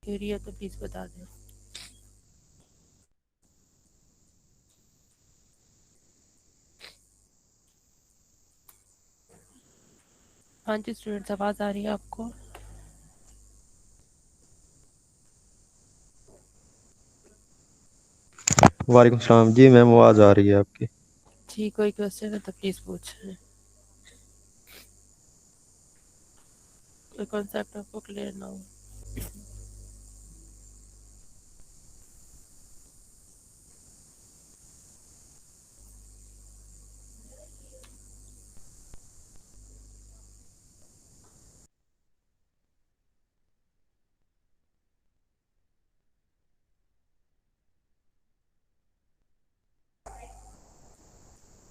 Query है तो please बता दें। हाँ जी स्टूडेंट्स, आवाज़ आ रही है आपको? वालेकुम सलाम जी मैम, आवाज़ आ रही है आपकी। जी, कोई क्वेश्चन है तो प्लीज़ पूछें। कोई कॉन्सेप्ट आपको क्लियर ना हो।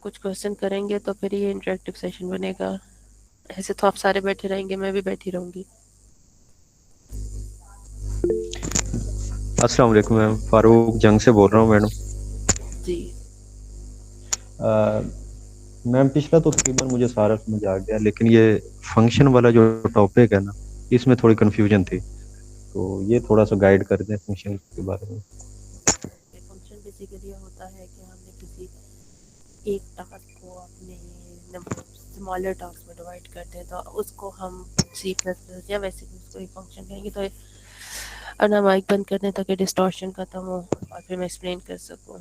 कुछ क्वेश्चन करेंगे तो फिर ये इंटरेक्टिव सेशन बनेगा। ऐसे तो आप सारे बैठे रहेंगे, मैं भी बैठी रहूँगी। अस्सलाम वालेकुम मैम, फ़ारूक जंग से बोल रहा हूँ मैडम। जी। मैम पिछला तो तकरीबन मुझे सारा समझ आ गया, लेकिन ये फंक्शन वाला जो टॉपिक है ना, इसमें थोड़ी कन्फ्यूजन थी, तो ये थोड़ा सा गाइड कर दें फंक्शन के बारे में। फंक्शन बेसिकली होता है कि हमने किसी एक टास्क को अपने स्मॉलर टास्क में डिवाइड करते हैं तो उसको हम सी प्लस प्लस या वैसे भी उसको एक फंक्शन कहेंगे। तो अपना माइक बंद कर दें ताकि डिस्टॉर्शन खत्म हो और फिर मैं एक्सप्लेन कर सकूँ।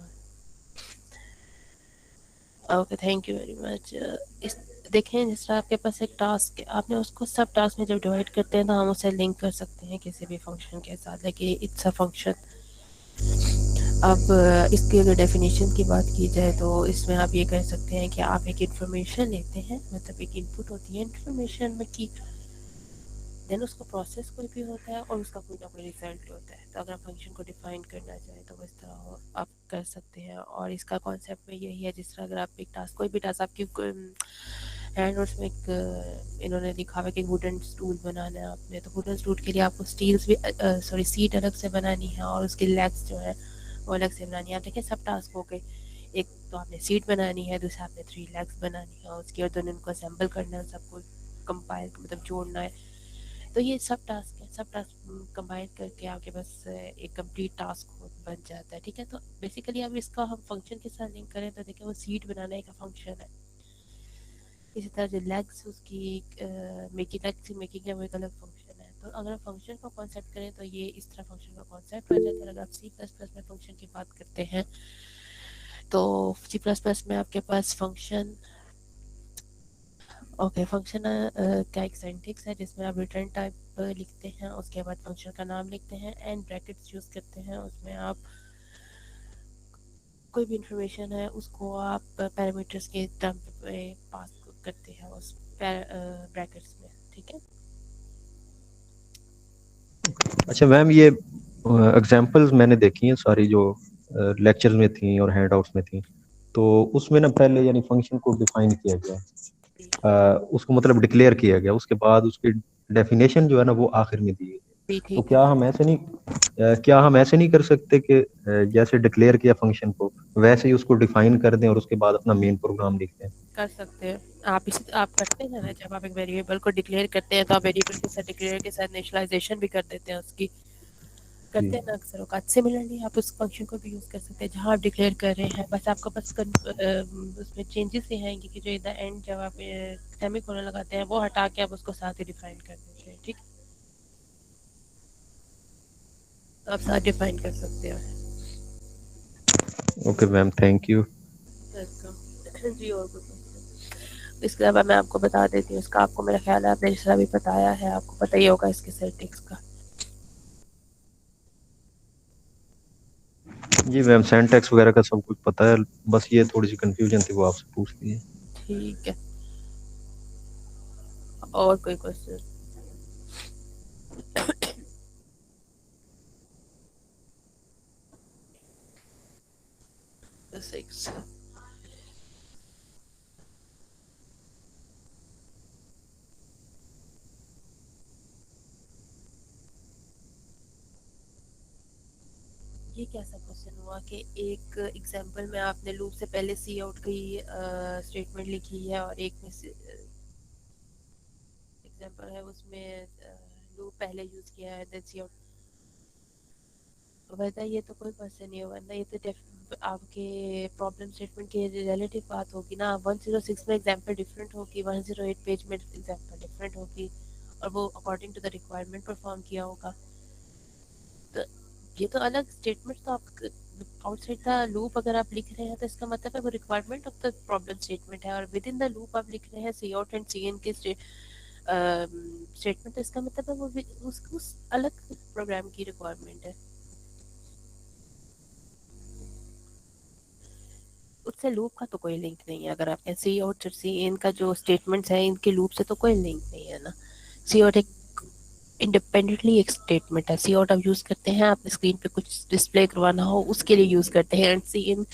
Okay, thank you very much. इस देखें, जिस तरह आपके पास एक टास्क है, आपने उसको सब टास्क में जब डिवाइड करते हैं तो हम उसे लिंक कर सकते हैं किसी भी फंक्शन के साथ, लेकिन इट्स अ फंक्शन। अब इसकी अगर डेफिनेशन की बात की जाए तो इसमें आप ये कह सकते हैं कि आप एक इन्फॉर्मेशन लेते हैं, मतलब एक इनपुट होती है इन्फॉर्मेशन में की, देन उसका प्रोसेस कोई भी होता है और उसका कोई ना कोई रिजल्ट होता है। तो अगर आप फंक्शन को डिफाइन करना चाहें तो इस तरह आप कर सकते हैं। और इसका कॉन्सेप्ट में यही है, जिस तरह अगर आप एक टास्क, कोई भी टास्क आपकी हैंड नोट्स में एक इन्होंने लिखा हुआ कि वुडन स्टूल बनाना है आपने, तो वुडन स्टूल के लिए आपको स्टील्स भी सॉरी सीट अलग से बनानी है और उसकी लेग्स जो है वो अलग से बनानी है। आप देखिए सब टास्क हो गए, एक तो आपने सीट बनानी है, दूसरा आपने 3 लेग्स बनानी है, उसके बाद दोनों को असेंबल करना है, सबको कंपाइल मतलब जोड़ना है। तो ये सब टास्क है, सब टास्क कंबाइन करके आपके पास एक कंप्लीट टास्क बन जाता है। ठीक है, तो बेसिकली अब इसका हम फंक्शन के साथ लिंक करें तो देखिए वो सीट बनाना एक फंक्शन है। इसी तरह जो लेग्स उसकी मेकिंग, लेग्स की मेकिंग है, वो एक अलग फंक्शन है। तो अगर फंक्शन को कॉन्सेप्ट करें तो ये इस तरह फंक्शन का कॉन्सेप्ट हो जाता है। अगर आप सी प्लस प्लस में फंक्शन की बात करते हैं तो सी प्लस प्लस में आपके पास फंक्शन, ओके, फंक्शन का एक सिंटैक्स है जिसमें आप रिटर्न टाइप लिखते हैं, उसके बाद फंक्शन का नाम लिखते हैं एंड ब्रैकेट्स यूज़ करते हैं। उसमें आप कोई भी इंफॉर्मेशन है उसको आप पैरामीटर्स के टर्म पे पास करते हैं उस ब्रैकेट्स में। ठीक है। अच्छा मैम, ये एग्जांपल्स मैंने देखी हैं सारी जो लेक्चर्स में थी और हैंडआउट्स में थी, तो उसमें ना पहले यानी फंक्शन को डिफाइन किया गया, जी उसको मतलब डिक्लेयर किया गया, उसके बाद उसकी डेफिनेशन जो है ना वो आखिर में दी गई। जी, तो ठीक है। क्या हम ऐसे नहीं कर सकते कि जैसे डिक्लेयर किया फंक्शन को वैसे ही उसको डिफाइन कर दें और उसके बाद अपना मेन प्रोग्राम लिख दें? कर सकते हैं। आप करते हैं ना, जब आप एक वेरिएबल को डिक्लेयर करते हैं तो आप वेरिएबल के साथ डिक्लेयर के साथ इनिशियलाइजेशन भी कर देते हैं उसकी, जी। करते हैं ना अक्सर औकात। सिमिलरली आप उस फंक्शन को भी यूज़ कर सकते हैं जहाँ आप डिक्लेयर कर रहे हैं, बस आपको बस उसमें चेंजेस ये हैं कि जो इन द एंड जब आप सेमीकोलन लगाते हैं वो हटा के आप उसको साथ ही डिफाइन कर देते हैं। ठीक, तो आप साथ डिफाइन कर सकते हैं। Okay ma'am, thank you. Welcome. जी, और कुछ क्वेश्चन? इसके अलावा मैं आपको बता देती हूँ, इसका आपको मेरा ख्याल है आपने जिस तरह भी बताया है आपको पता ही होगा इसके सेटिंग्स का। जी मैम, सेंटेक्स वगैरह का सब कुछ पता है, बस ये थोड़ी सी कंफ्यूजन थी, वो आपसे पूछ ली है। ठीक है, और कोई क्वेश्चन? सिक्स। ये कैसा क्वेश्चन हुआ कि एक एग्जांपल में आपने लूप से पहले सी आउट की स्टेटमेंट लिखी है और एक में एग्जांपल है उसमें लूप पहले यूज किया है देन सी आउट। वरना ये तो कोई क्वेश्चन नहीं है, वरना ये तो आपके प्रॉब्लम स्टेटमेंट की रिलेटिव बात होगी ना। 106 में एग्जाम्पल डिफरेंट होगी, 108 पेज में एग्जाम्पल डिफरेंट होगी, और वो according to the requirement perform किया होगा। तो ये तो अलग स्टेटमेंट, तो आप आउटसाइड द लूप अगर आप लिख रहे हैं तो इसका मतलब है वो requirement of the problem statement है, और विद इन द लूप आप लिख रहे हैं सी आउट एंड सी इन के स्टेटमेंट, तो इसका मतलब है वो उस अलग प्रोग्राम की रिक्वायरमेंट है। उससे लूप का तो कोई लिंक नहीं है। अगर आपने सी आउट और सी इन का जो स्टेटमेंट्स है, इनके लूप से तो कोई लिंक नहीं है ना। सी आउट एक इंडिपेंडेंटली एक स्टेटमेंट है। सी आउट आप यूज करते हैं आपने स्क्रीन पे कुछ डिस्प्ले करवाना हो उसके लिए यूज करते हैं, एंड सी इन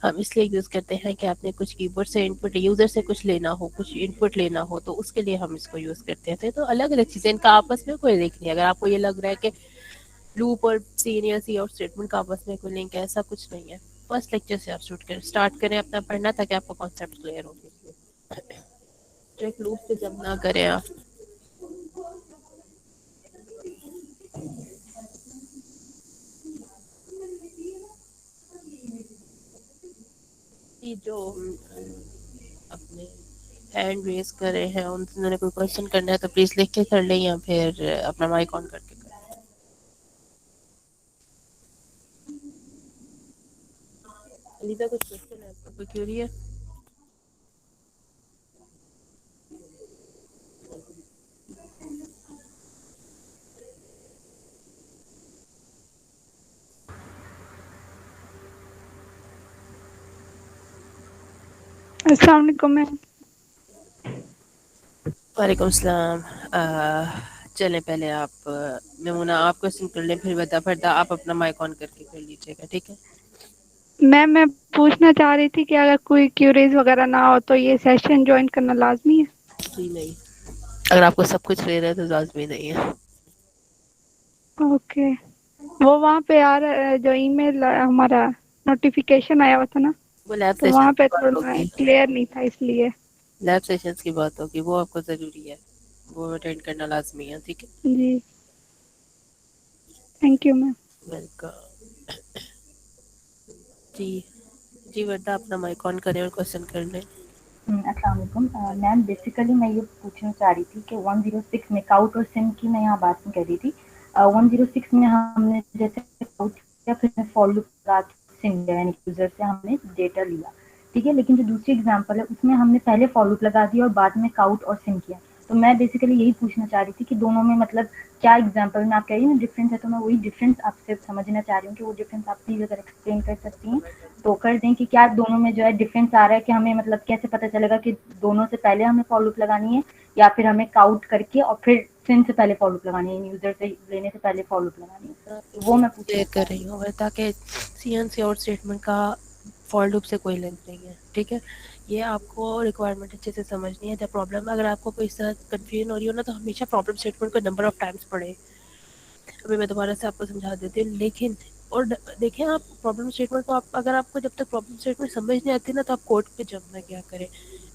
हम इसलिए यूज करते हैं कि आपने कुछ कीबोर्ड से इनपुट, यूजर से कुछ लेना हो, कुछ इनपुट लेना हो, तो उसके लिए हम इसको यूज करते हैं। तो अलग अलग चीजें, इनका आपस में कोई लिंक नहीं है। अगर आपको ये लग रहा है कि लूप और सीन या सी आउट स्टेटमेंट का आपस में कोई लिंक है, ऐसा कुछ नहीं है। फर्स्ट लेक्चर से आप स्टार्ट करें अपना पढ़ना, ताकि आपको कॉन्सेप्ट क्लियर हो। तो एक लूप पे जब ना करें आप। ये जो अपने हैंड रेज कर रहे हैं, उन्होंने कोई क्वेश्चन करना है तो प्लीज लिख के कर लें, या फिर अपना माइक ऑन करके कर लें। अलीजा, कुछ क्वेश्चन है आपको, कोई क्यूरी है? अस्सलाम वालेकुम मैम। वालेकुम सलाम। चलें, पहले आप नमूना आप क्वेश्चन कर लें, फिर बता फरदा आप अपना माइक ऑन करके कर लीजिएगा, ठीक है? मैम मैं पूछना चाह रही थी कि अगर कोई क्यूरीज वगैरह ना हो तो ये सेशन ज्वाइन करना लाजमी है? जी नहीं, अगर आपको सब कुछ क्लियर है तो लाजमी नहीं है। ओके। वो वहाँ पे आ रहा है जो ईमेल हमारा नोटिफिकेशन आया हुआ था ना, वो लैब तो सेशन वहाँ की पे बात थोड़ा होगी, क्लियर नहीं था इसलिए। लैब सेशंस की बात होगी, वो आपको ज़रूरी है, वो अटेंड करना लाजमी है, ठीक है? जी थैंक यू मैम। वेलकम। जी जी, वर्दा अपना माइक ऑन करें और क्वेश्चन कर लें। अस्सलाम वालेकुम। मैम बेसिकली मैं ये पूछना चाह रही थी कि 106 में काउट और सिम की मैं यहाँ बात नहीं कर रही थी। 106 में हमने जैसे काउट किया, फिर फॉर लूप लगा के सिम लिया, यानी यूजर से हमने डेटा लिया, ठीक है। लेकिन जो दूसरी एग्जांपल है उसमें हमने पहले फॉर लूप लगा दिया और बाद में काउट और सिम किया। तो मैं बेसिकली यही पूछना चाह रही थी कि दोनों में मतलब क्या एग्जांपल में आप कह रही हैं डिफरेंस है, तो मैं वही डिफरेंस आपसे समझना चाह रही हूँ कि वो डिफरेंस आप प्लीज अगर एक्सप्लेन कर सकती हैं तो कर दें कि क्या दोनों में जो है डिफरेंस आ रहा है, कि हमें मतलब कैसे पता चलेगा कि दोनों से पहले हमें फॉर लूप लगानी है या फिर हमें काउट करके और फिर सिम से पहले फॉर लूप लगानी है, यूजर से लेने से पहले फॉर लूप लगानी है। तो वो मैं पूछना क्लियर कर चाह रही रही हूँ वर्दा के cin cout statement का फॉर लूप से कोई लिंक नहीं है, ठीक है? ये आपको रिक्वायरमेंट अच्छे से समझनी है। जब प्रॉब्लम, अगर आपको कोई इस तरह कन्फ्यूजन हो रही हो ना, तो हमेशा प्रॉब्लम स्टेटमेंट को नंबर ऑफ टाइम्स पढ़े। अभी मैं दोबारा से आपको समझा देती हूँ, लेकिन और देखें आप प्रॉब्लम स्टेटमेंट को, आप अगर आपको जब तक प्रॉब्लम स्टेटमेंट समझ नहीं आती ना, तो आप कोड पे जंप ना क्या करें।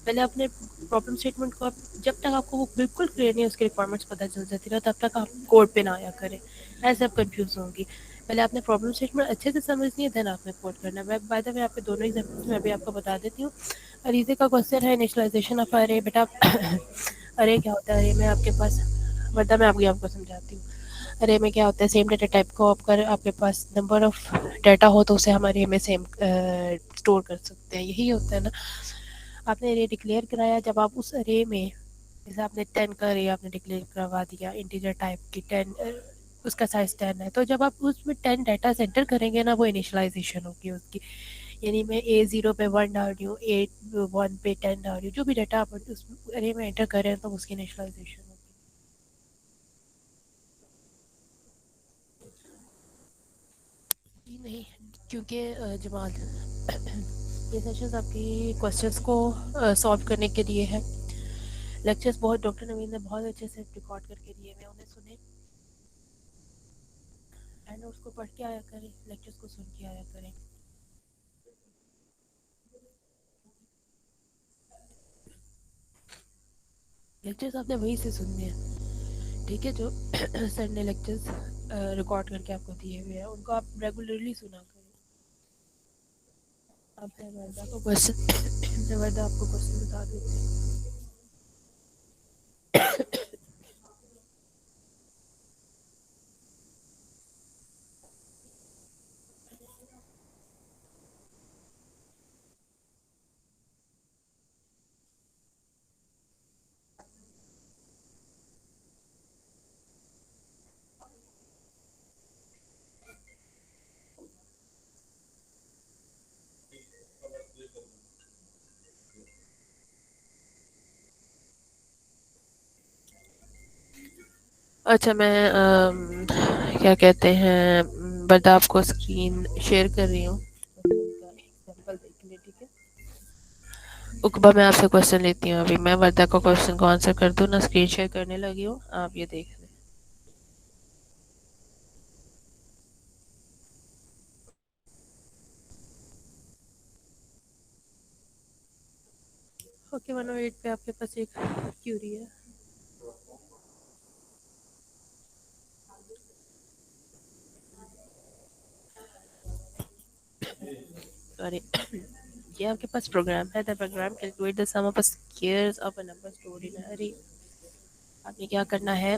पहले अपने प्रॉब्लम स्टेटमेंट को आप, जब तक आपको वो बिल्कुल क्लियर नहीं उसके रिक्वायरमेंट्स पता चल जाती ना, तब तक आप कोड पे ना आया करें, ऐसे आप कंफ्यूज होंगी। पहले आपने प्रॉब्लम स्टेटमेंट अच्छे से समझनी है, देन आपने कोड करना है। मैं बाय द वे आपके दोनों एग्जाम्पल्स में अभी आपको बता देती हूँ। अरीजे का क्वेश्चन है इनिशियलाइजेशन ऑफ अरे। बेटा अरे क्या होता है अरे में आपके पास, वरना मैं आपको समझाती हूँ। अरे में क्या होता है, सेम डेटा टाइप को अगर आपके पास नंबर ऑफ डाटा हो तो उसे हम अरे में सेम स्टोर कर सकते हैं, यही होता है ना। आपने अरे डिक्लेयर कराया, जब आप उस अरे में, जैसे आपने 10 का अरे आपने डिक्लेयर करवा दिया इंटीजर टाइप की 10, उसका साइज 10 है, तो जब आप उसमें 10 डाटा सेंटर करेंगे ना, वो इनिशियलाइजेशन होगी उसकी। यानी मैं A0 पे 1 डाल रही हूँ, A1 पे 10 डाल रही हूँ, जो भी डाटा आप उस अरे में एंटर कर रहे हैं, तो उसकी इनिशियलाइजेशन होगी। जी नहीं, क्योंकि जमाल ये सेशंस आपकी क्वेश्चंस को सॉल्व करने के लिए है। लेक्चर्स बहुत डॉक्टर नवीन ने बहुत अच्छे से रिकॉर्ड करके दिए, मैं उन्हें सुने एंड उसको पढ़ के आया करें, लेक्चर्स को सुन के आया करें। लेक्चर्स आपने वहीं से सुनने हैं, ठीक है? जो सर ने लेक्चर्स रिकॉर्ड करके आपको दिए हुए हैं, उनको आप रेगुलरली सुना करें। अब है वर्दा को क्वेश्चन वर्दा आपको क्वेश्चन बता देते हैं। अच्छा मैं क्या कहते हैं वर्दा आपको स्क्रीन शेयर कर रही हूँ, एग्जाम्पल देखने, ठीक है। उकबा मैं आपसे क्वेश्चन लेती हूँ, अभी मैं वर्दा को क्वेश्चन को आंसर कर दूँ ना, स्क्रीन शेयर करने लगी हूँ, आप ये देख लें। ओके 108 पे आपके पास एक क्यूरी है। सॉरी ये आपके पास प्रोग्राम है, the program calculate the sum of squares of a number stored in array. आपने क्या करना है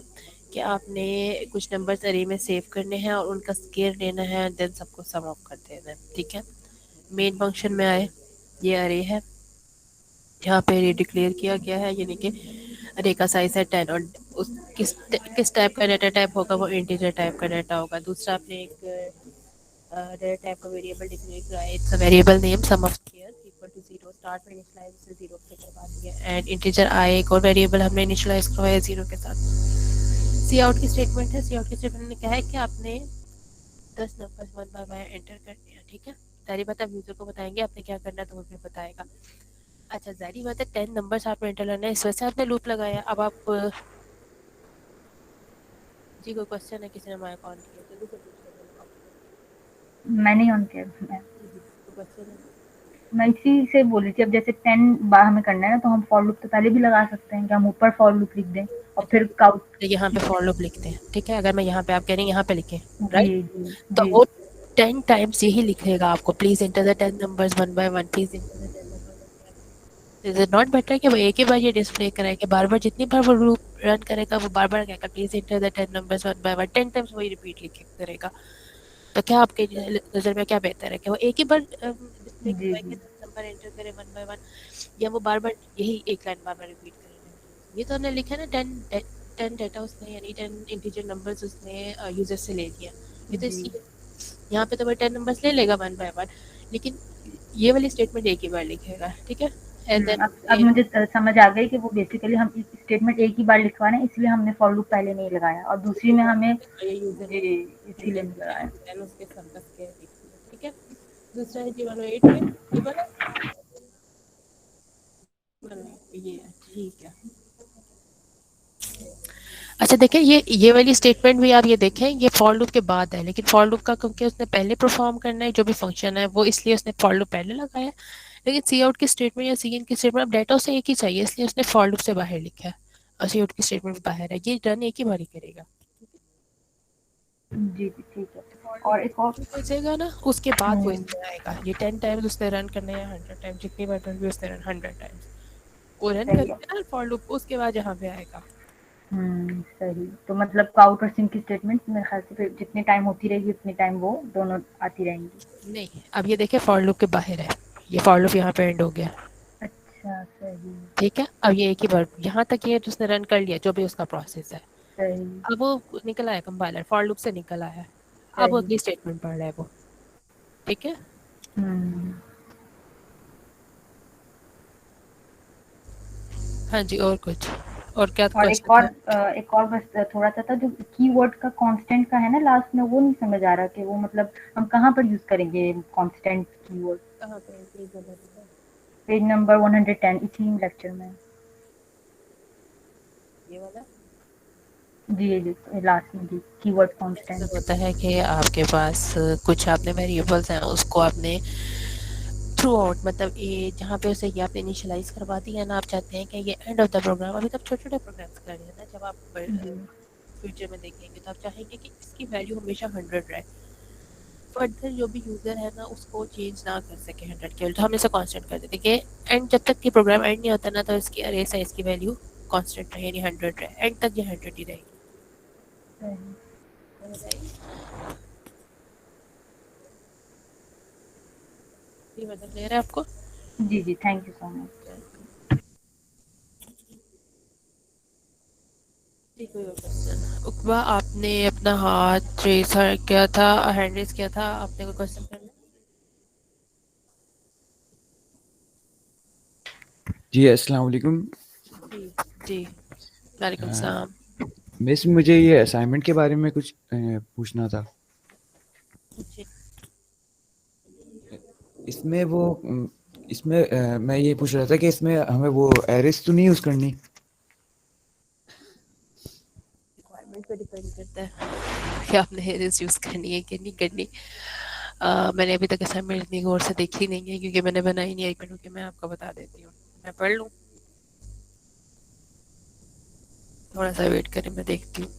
कि आपने कुछ नंबर्स अरे में सेव करने हैं और उनका स्क्वायर लेना है, देन सबको सम ऑफ कर देना है, ठीक है। मेन फंक्शन में आए, ये अरे है, यहाँ पे अरे डिक्लेयर किया गया है, यानी कि अरे का साइज है 10 और उस किस टाइप का डाटा टाइप होगा, वो इंटीजर टाइप का डाटा होगा। दूसरा आपने एक डाटा टाइप का वेरिएबल डिक्लेयर किया है, it's a variable name sum of square equal to 0, start में इनिशियलाइज से 0 पे करवा दिया, एंड इंटीजर आई एक और वेरिएबल हमने इनिशियलाइज करवाया 0 के साथ। सी आउट की स्टेटमेंट है, सी आउट की स्टेटमेंट ने कहा है कि आपने 10 नंबर्स 1 बाय 1 एंटर करने हैं, ठीक है। सारी बात आप यूजर को बताएंगे आपने क्या करना है, तो वो भी बताएगा। अच्छा जारी बात है 10 नंबर्स आपने एंटर करना है, इस वजह से आपने लूप लगाया। अब आप जी कोई क्वेश्चन है, किसी ने माइक ऑन किया, जल्दी से पूछिए। मैंने ऑन किया मैं क्वेश्चन है, मैं इसी से बोल रही थी। अब जैसे 10 बार हमें करना है ना, तो हम फॉर लूप तो पहले भी लगा सकते हैं कि हम ऊपर फॉर लूप लिख दें और अच्छा फिर काउंट। तो यहाँ पे फॉर लूप लिखते हैं, ठीक है। अगर मैं यहाँ पे आप कह रही हैं यहाँ पे लिखें, जी राइट, जी तो जी वो 10 टाइम्स यही लिखेगा आपको, please enter the 10 numbers 1 by 1, please enter the 10 numbers. Is it not better कि वो एक ही बार ये डिस्प्ले कराए, कि बार बार जितनी बार वो लूप रन करेगा वो बार बार कहेगा please enter the 10 numbers 1 by 1, 10 times वही रिपीट लिखे करेगा। तो क्या आपके नज़र में क्या बेहतर है कि वो एक ही बार डिस्प्ले जी करवाए जी कि 10 नंबर एंटर करे 1 बाय 1, या वो बार बार यही एक लाइन बार बार रिपीट करेगा। ये तो हमने लिखा है ना 10 डाटा उसने, यानी 10 इंटीजर नंबर्स उसने यूजर से ले लिया, ये तो जी इसलिए यहाँ पे तो वो 10 नंबर्स ले लेगा 1 बाय 1, लेकिन ये वाली स्टेटमेंट एक ही बार लिखेगा, ठीक है। एंड अब देन मुझे समझ आ गई कि वो बेसिकली हम इस स्टेटमेंट एक ही बार लिखवा रहे हैं, इसलिए हमने फॉर लूप पहले नहीं लगाया और दूसरी में हमें ये यूजर जी ने इसीलिए नहीं लगाया। देन उसके सब के लिख दिया, ठीक है। दूसरा है जी 108 पे, ये वाला ये है, ठीक है। अच्छा देखिए ये वाली स्टेटमेंट भी आप ये देखें, ये फॉर लूप के बाद है, लेकिन फॉर लूप का क्योंकि उसने पहले परफॉर्म करना है जो भी फंक्शन है वो, इसलिए उसने फॉर लूप पहले लगाया है। लेकिन सी आउट की स्टेटमेंट या सी इन की स्टेटमेंट अब डाटा उसे एक ही चाहिए, इसलिए उसने फॉर लूप से बाहर लिखा है और सी आउट की स्टेटमेंट बाहर है, ये रन एक ही बार ही करेगा। जी जी ठीक है। फॉर और एक और लूप भेजेगा ना, उसके बाद वो हम्म इसमें आएगा, ये 10 टाइम्स उसने रन करने हैं, 100 टाइम्स, जितनी बार रन भी उसने रन 100 टाइम्स वो रन सही है। करेगा ना फॉर लूप, उसके बाद यहाँ पे आएगा। सही। तो मतलब काउट और सिंक की स्टेटमेंट मेरे ख्याल से फिर जितने टाइम होती रहेगी उतने टाइम वो दोनों आती रहेंगी। नहीं अब ये देखिए फॉर लूप के बाहर है, ये फॉर लूप यहाँ पे एंड हो गया, अच्छा सही ठीक है। अब ये एक ही बार यहाँ तक ये उसने रन कर लिया जो भी उसका प्रोसेस है, सही अब वो निकल आया कंपाइलर, फॉर लूप से निकल आया, अब वो सही। अगली स्टेटमेंट पढ़ रहा है वो, ठीक है। हम्म हाँ जी और कुछ और क्या और क्वेश्चन था? एक और बस थोड़ा सा था जो कीवर्ड का कांस्टेंट का है ना लास्ट में, वो नहीं समझ आ रहा कि वो मतलब हम कहाँ पर यूज करेंगे कांस्टेंट कीवर्ड। कहाँ पे पेज नंबर पे? पेज नंबर 110 इसी लेक्चर में। ये वाला जी लास्ट में जी कीवर्ड कांस्टेंट। मतलब होता है कि आपके पास कुछ आपने वेरिएबल्स हैं, उसको आपने थ्रू आउट मतलब ये जहाँ पे उसे ये आपने इनिशियलाइज करवा दिया ना, आप चाहते हैं कि ये एंड ऑफ द प्रोग्राम, अभी तक छोटे छोटे प्रोग्राम्स कर रहे हैं ना, जब आप जी फ्यूचर में देखेंगे तो आप चाहेंगे कि इसकी वैल्यू हमेशा 100 रहे, फर्दर जो भी यूज़र है ना उसको चेंज ना कर सके 100 के, तो हम इसे कांस्टेंट कर देते कि एंड जब तक कि प्रोग्राम एंड नहीं होता ना तो इसकी अरे साइज की वैल्यू कांस्टेंट रहे, यानी 100 रहे, एंड तक ये 100 ही रहेगी। ये मतलब क्लियर है आपको? जी जी, थैंक यू सो मच। जी कोई और क्वेश्चन? उकबा आपने अपना हाथ रेस किया था, हैंड रेस किया था, आपने कोई क्वेश्चन करना? जी अस्सलाम वालेकुम। जी जी वालेकुम सलाम। मिस मुझे ये असाइनमेंट के बारे में कुछ पूछना था। जी इसमें वो इसमें मैं ये पूछ रहा था कि इसमें हमें वो एरेस तो नहीं यूज़ करनी? रिक्वायरमेंट पे डिपेंड करता है कि आपने हेयर्स यूज़ करनी है कि नहीं करनी। मैंने अभी तक असाइनमेंट इतनी गौर से देखी नहीं है क्योंकि मैंने बनाई नहीं है। एक मिनट, मैं आपको बता देती हूँ, मैं पढ़ लूँ, थोड़ा सा वेट करें, मैं देखती हूँ।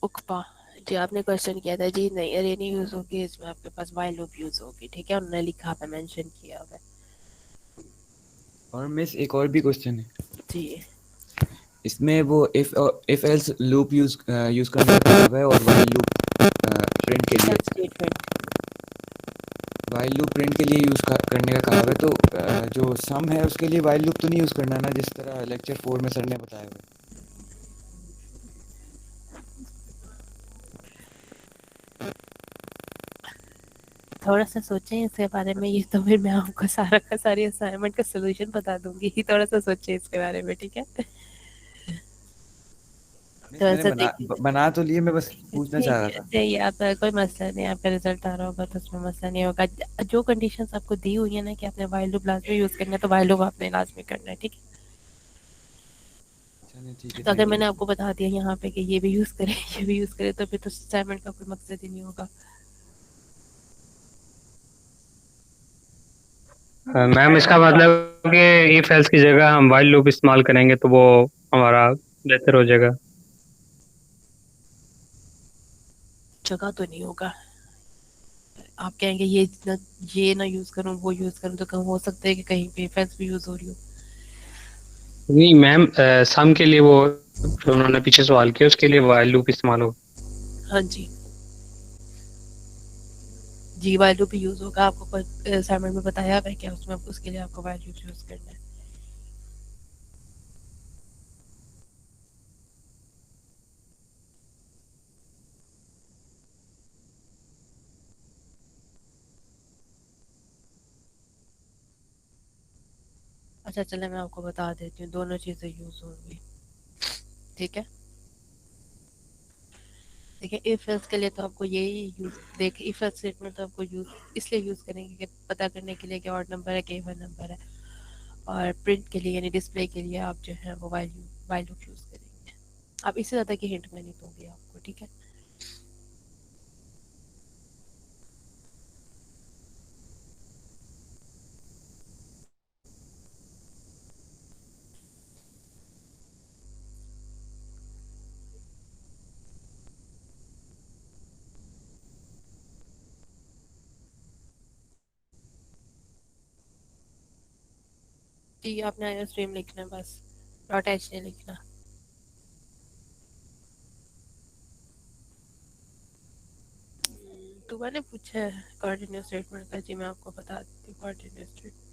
उकबा जी, आपने क्वेश्चन किया था जी, नहीं अरे नहीं यूज़ होगी, इसमें आपके पास वाइल लूप यूज़ होगी, ठीक है, उन्होंने लिखा है, मेंशन किया हुआ है। और मिस एक और भी क्वेश्चन है। जी इसमें वो इफ एल्स लूप यूज़ करने का कहा हुआ है और प्रिंट के लिए स्टेटमेंट वाइल लूप प्रिंट के लिए करने का कहा हुआ है, तो जो सम है उसके लिए वाइल लूप तो नहीं यूज़ करना ना, जिस तरह लेक्चर 4 में सर ने बताया हुआ है। थोड़ा सा सोचें इसके बारे में, ये तो फिर मैं आपको सारा का सारी असाइनमेंट का सोल्यूशन बता दूंगी, थोड़ा सा सोचें इसके बारे में, ठीक है? मिस थोड़ा मैंने सा देखिए। बना तो लिए, मैं बस पूछना चाह रहा चाहिए था। चाहिए आपका कोई मसला नहीं, आपका रिजल्ट आ रहा होगा तो उसमें मसला नहीं होगा। जो कंडीशंस आपको दी हुई है ना कि आपने वाइल लूप लाजमी यूज़ करना है, तो वाइल लूप आपने लाजमी करना है, ठीक है? चलिए ठीक है, तो अगर थैंक यू। मैंने आपको बता दिया यहाँ पे कि ये भी यूज़ करें ये भी यूज़ करें, तो फिर तो असाइनमेंट का कोई मकसद ही नहीं होगा। मैम इसका मतलब कि इफ एल्स की जगह हम वाइल लूप इस्तेमाल करेंगे तो वो हमारा बेहतर हो जाएगा। जगह तो नहीं होगा, आप कहेंगे ये ना यूज़ करूँ वो यूज़ करूँ, तो कहीं हो सकता है कि कहीं पे फैंस भी यूज़ हो रही हो। नहीं मैम, सम के लिए वो जो उन्होंने पीछे सवाल किया उसके लिए वाइल लूप इस्तेमाल हो। हाँ जी, जी वाइल लूप भी यूज़ होगा, आपको असाइनमेंट में बताया हुआ है क्या उसमें, उसके लिए आपको वाइल लूप यूज़ करना है। अच्छा चले, मैं आपको बता देती हूँ, दोनों चीज़ें यूज़ होंगी, ठीक है? देखिए इफ एल्स के लिए तो आपको यही यूज़, देखिए इफ एल्स स्टेटमेंट तो आपको यूज़ इसलिए यूज़ करेंगे कि पता करने के लिए कि ऑड नंबर है कि इवन नंबर है, और प्रिंट के लिए यानी डिस्प्ले के लिए आप जो है वो वाइल लूप यूज़ करेंगे। अब इससे ज़्यादा की हिंट मैं नहीं दूंगी आपको, ठीक है? जी आपने आया स्ट्रीम लिखना है बस, डॉट एच नहीं लिखना। दुआ ने पूछा है कोऑर्डिनेट स्टेटमेंट का। जी मैं आपको बता देती हूँ coordinate statement.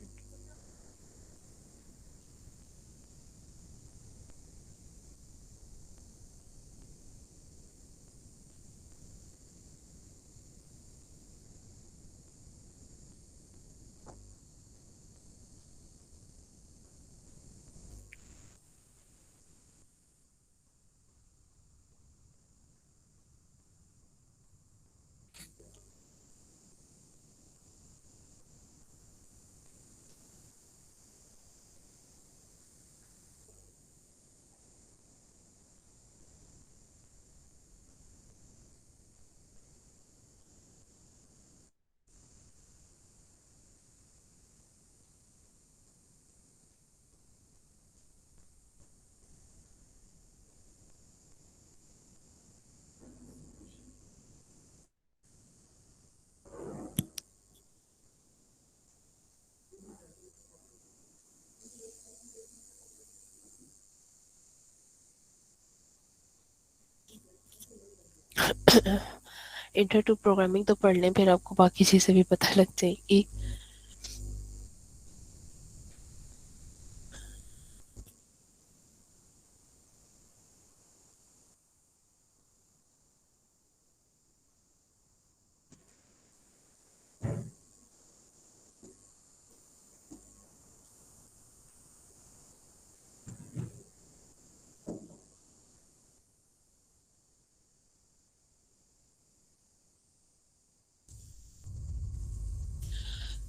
Intro to programming तो पढ़ लें, फिर आपको बाकी चीजें भी पता लग जाएगी।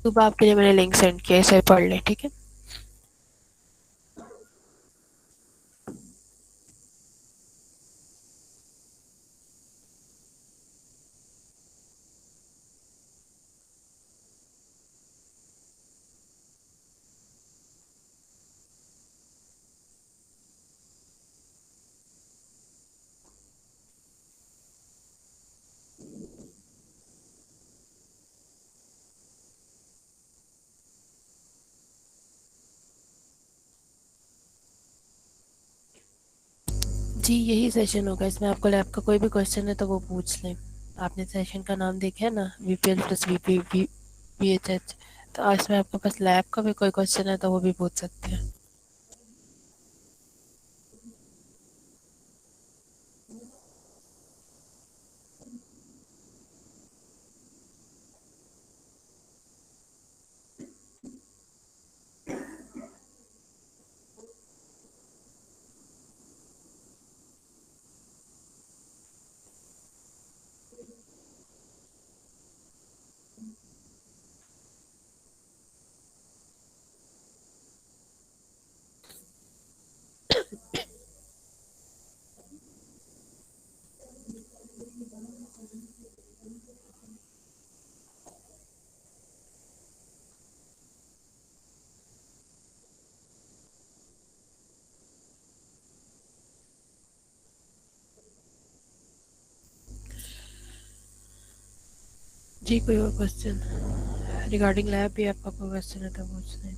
सुबह आपके लिए मैंने लिंक सेंड किया, इसे पढ़ लें, ठीक है। जी यही सेशन होगा, इसमें आपको लैब का कोई भी क्वेश्चन है तो वो पूछ लें। आपने सेशन का नाम देखा है ना, वीपीएल प्लस वीपीएचएच, तो आज में आपके पास लैब का भी कोई क्वेश्चन है तो वो भी पूछ सकते हैं। जी कोई और क्वेश्चन रिगार्डिंग लैब भी आपका कोई क्वेश्चन है तो पूछ लें।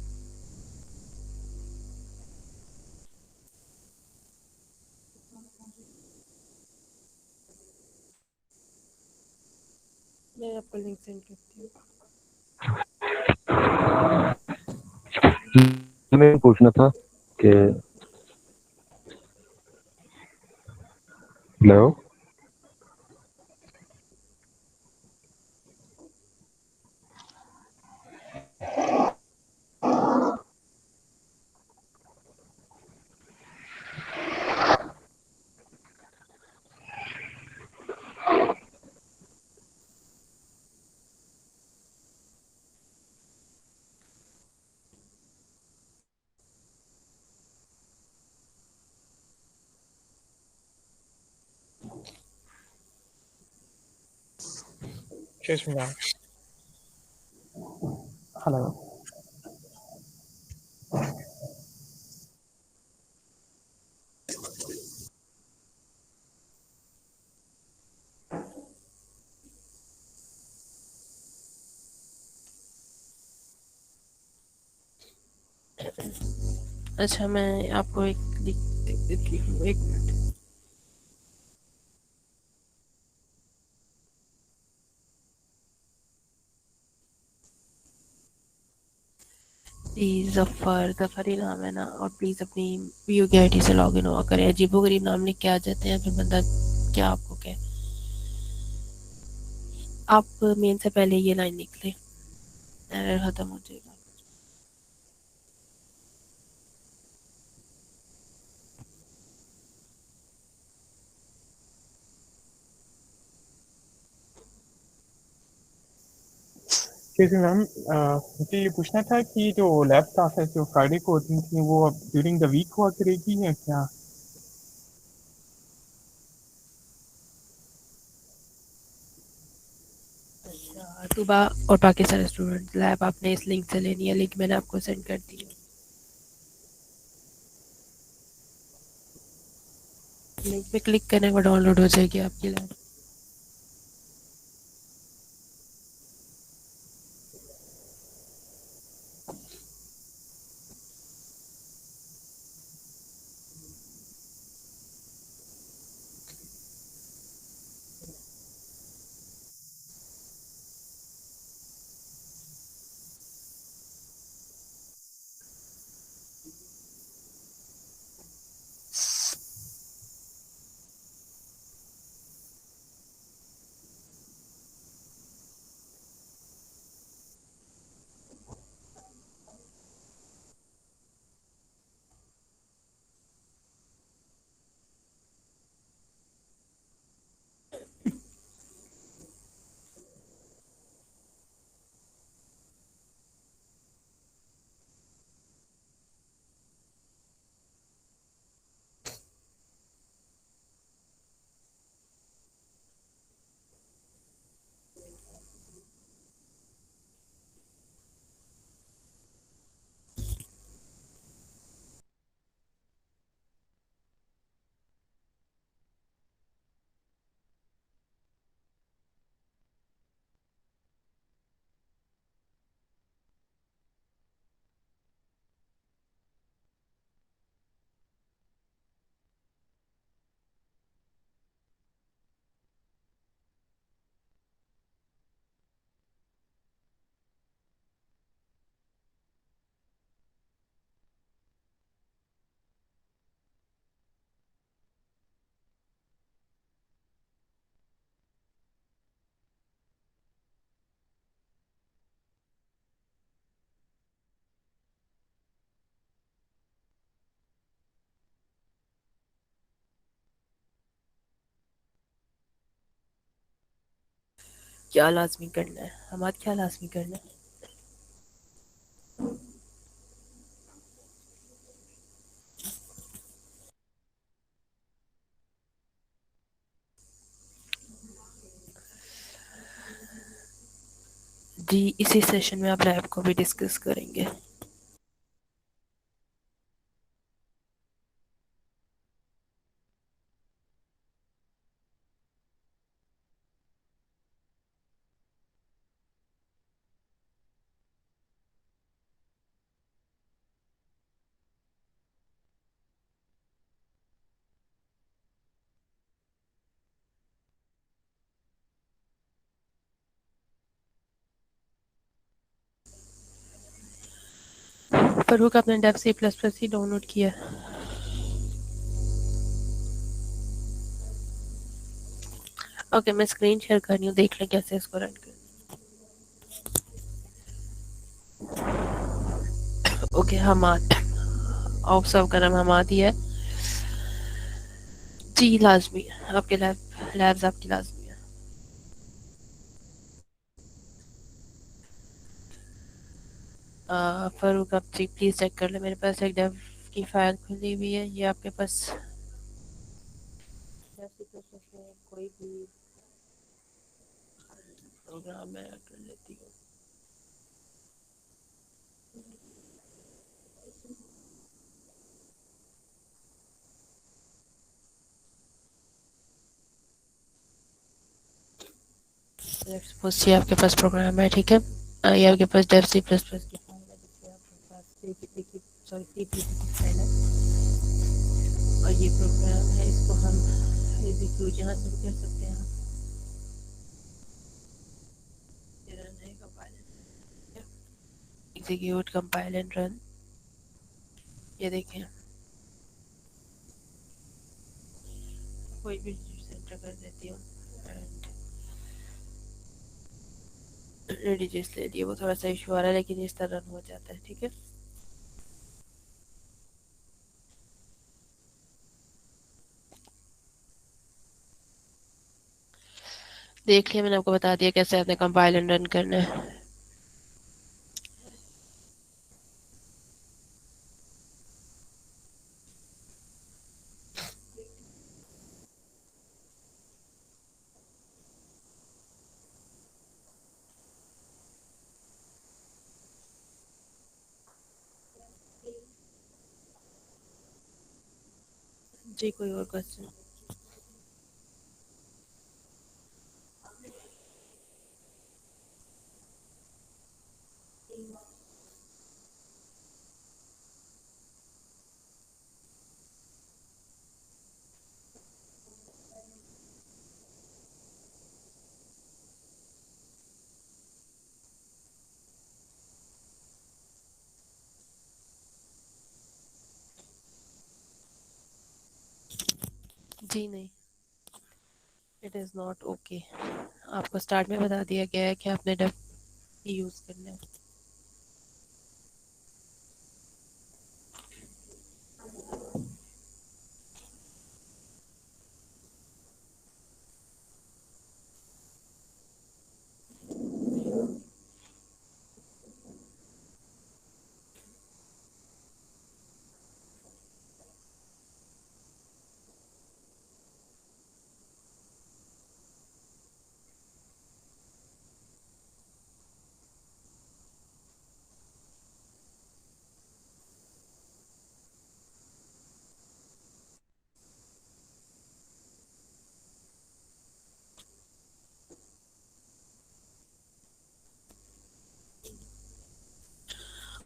मैं आपको लिंक सेंड करती हूँ। हमें पूछना था कि हेलो, हेलो। अच्छा मैं आपको एक लिंक दे देती हूँ, एक मिनट। प्लीज़ ज़फ़र ही नाम है ना, और प्लीज़ अपनी वीओ की आईडी से लॉगिन हुआ करें। अजीबोगरीब नाम लिख के आ जाते हैं, फिर बंदा क्या आपको कहे। आप मेन से पहले ये लाइन लिख लें, एरर ख़त्म हो जाएगा। कैसे मैम, मुझे ये पूछना था कि जो लैब क्लास है जो फ्राइडे को होती थी वो अब ड्यूरिंग द वीक हुआ करेगी या क्या? अच्छा, तुबा और बाकी सारे स्टूडेंट, लैब आपने इस लिंक से लेनी है, लिंक मैंने आपको सेंड कर दी है। लिंक पे क्लिक करने पर डाउनलोड हो जाएगी आपकी लैब। क्या लाज़मी करना है? हमारा क्या लाज़मी करना है? जी, इसी सेशन में आप लैब को भी डिस्कस करेंगे। फ़ारूक, आपने डेव C++ ही डाउनलोड किया है? ओके, मैं स्क्रीन शेयर कर रही हूँ, देख लें कैसे इसको रन करना है। ओके, हमाद, ऑफ का नाम हमादी है जी। लाजमी है आपके लैब्स आपकी लाजमी है। फ़ारूक, आप जी प्लीज़ चेक कर लें, मेरे पास एक डेव की फ़ाइल खुली हुई है, ये आपके पास डेव C++ में कोई भी प्रोग्राम मैं कर लेती हूँ। लेट्स सपोज ये आपके पास प्रोग्राम है, ठीक है। ये आपके पास डेव C++ की फाइल है, जिससे आपके पास C की फाइल है, और ये प्रोग्राम है, इसको हम एग्जीक्यूट यहाँ से कर सकते हैं। ये रन है का file execute compile and run. ये देखें, कोई भी एंटर कर देती हूँ एंड डिजिट्स ले लिए। वो थोड़ा सा इशू आ रहा है लेकिन इस तरह रन हो जाता है। ठीक है, देख लिया, मैंने आपको बता दिया कैसे आपने कंपाइल एंड रन करना है। जी, कोई और क्वेश्चन? जी नहीं, इट इज़ नॉट ओके। आपको स्टार्ट में बता दिया गया है कि आपने डब यूज़ करना है।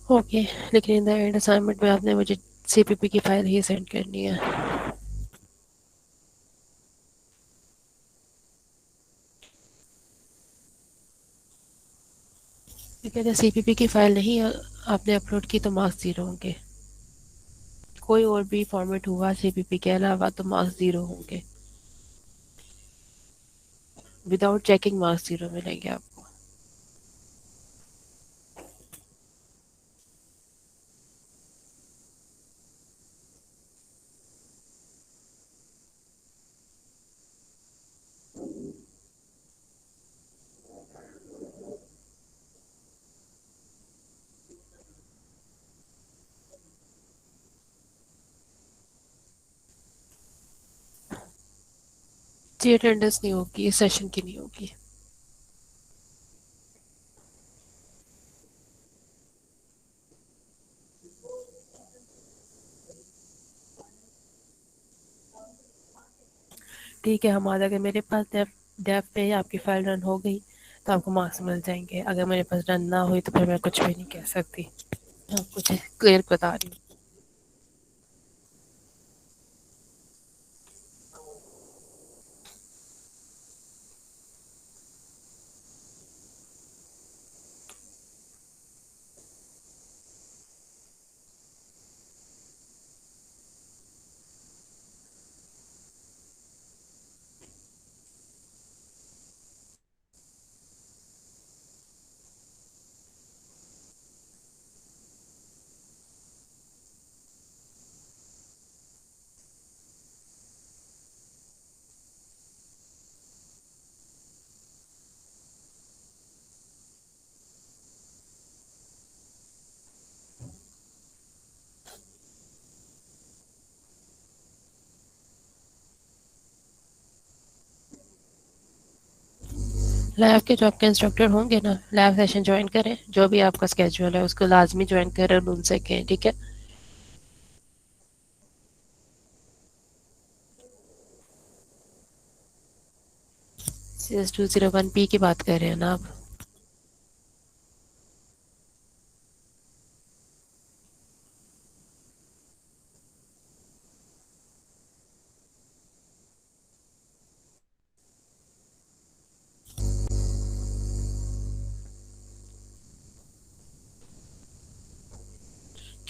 ओके, लेकिन इन द एंड असाइनमेंट में आपने मुझे सीपीपी की फाइल ही सेंड करनी है। लेकिन अगर सीपीपी की फाइल नहीं आपने अपलोड की तो मार्क्स 0 होंगे। कोई और भी फॉर्मेट हुआ सीपीपी के अलावा तो मार्क्स 0 होंगे। विदाउट चेकिंग मार्क्स 0 मिलेंगे आपको। जी, अटेंडेंस नहीं होगी, इस सेशन की नहीं होगी। ठीक है, हम अगर मेरे पास डेफ पे आपकी फाइल रन हो गई तो आपको मार्क्स मिल जाएंगे। अगर मेरे पास रन ना हुई तो फिर मैं कुछ भी नहीं कह सकती। मैं आपको क्लियर बता रही हूँ। लैब के जो आपके इंस्ट्रक्टर होंगे ना, लैब सेशन ज्वाइन करें। जो भी आपका स्केड्यूल है उसको लाजमी ज्वाइन करें और उनसे कहें। ठीक है, CS201P की बात कर रहे हैं ना आप?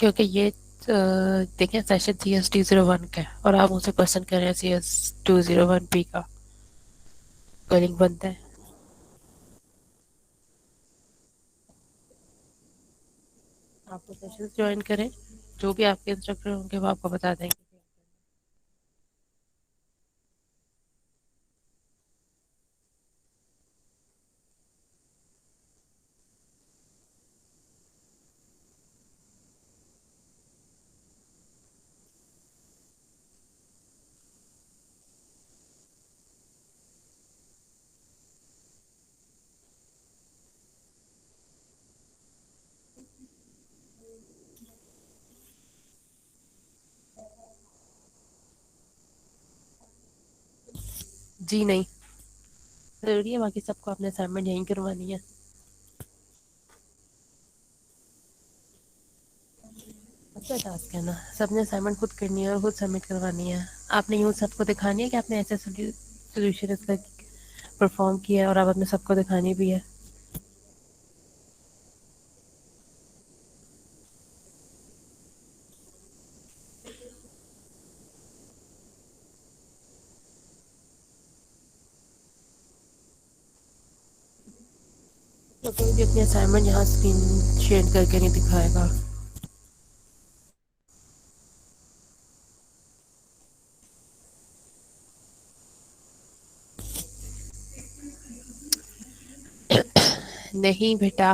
क्योंकि ये देखें सेशन CS201 का है और आप मुझसे क्वेश्चन कर रहे हैं CS201P का, कोई लिंक बनता है? आप वो सेशन ज्वाइन करें, जो भी आपके इंस्ट्रक्टर होंगे वो आपको बता देंगे। जी नहीं, जरूरी है बाकी सबको अपने असाइनमेंट यहीं करवानी है। सबका टास्क है ना, सबने असाइनमेंट खुद करनी है और खुद सबमिट करवानी है। आपने यूँ सबको दिखानी है कि आपने ऐसे सोल्यूशन इसका परफॉर्म किया है और आप अपने सबको दिखानी भी है। तो कोई भी अपनी असाइनमेंट यहाँ स्क्रीन शेयर करके नहीं दिखाएगा। नहीं बेटा,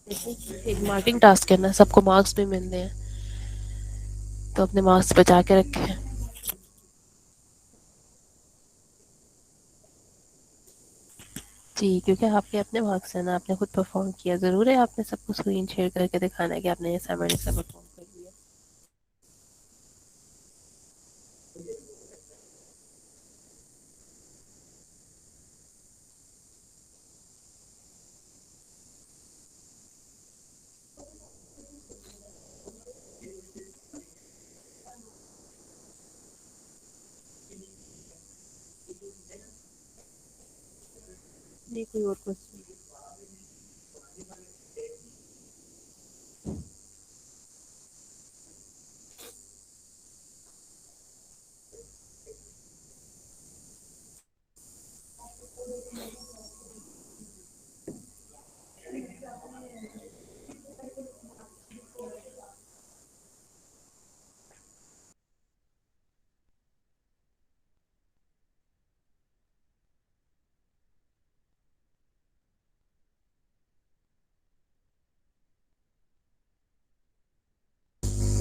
एक मार्किंग टास्क है ना, सबको मार्क्स भी मिलने हैं, तो अपने मार्क्स बचा के रखे। जी, क्योंकि आपके अपने मार्क्स हैं ना, आपने खुद परफॉर्म किया, ज़रूर है आपने सबको स्क्रीन शेयर करके दिखाना है कि आपने ये असाइनमेंट ऐसा परफॉर्म कर लिया। नहीं, कोई और क्वेश्चन?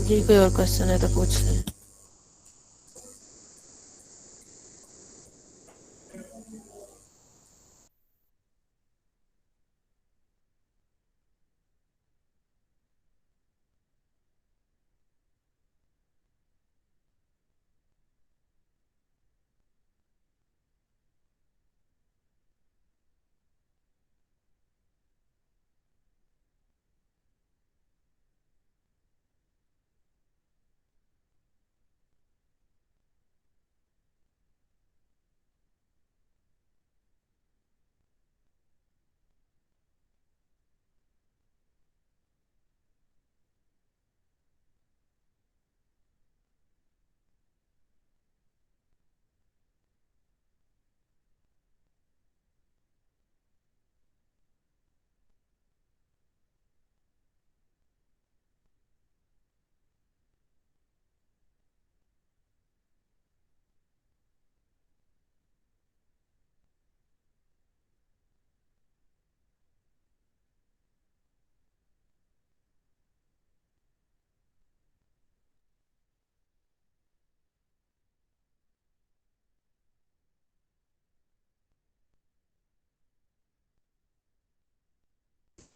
जी, कोई और क्वेश्चन है तो पूछ लें।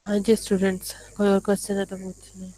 हाँ जी स्टूडेंट्स, कोई और क्वेश्चन है तो पूछ लें।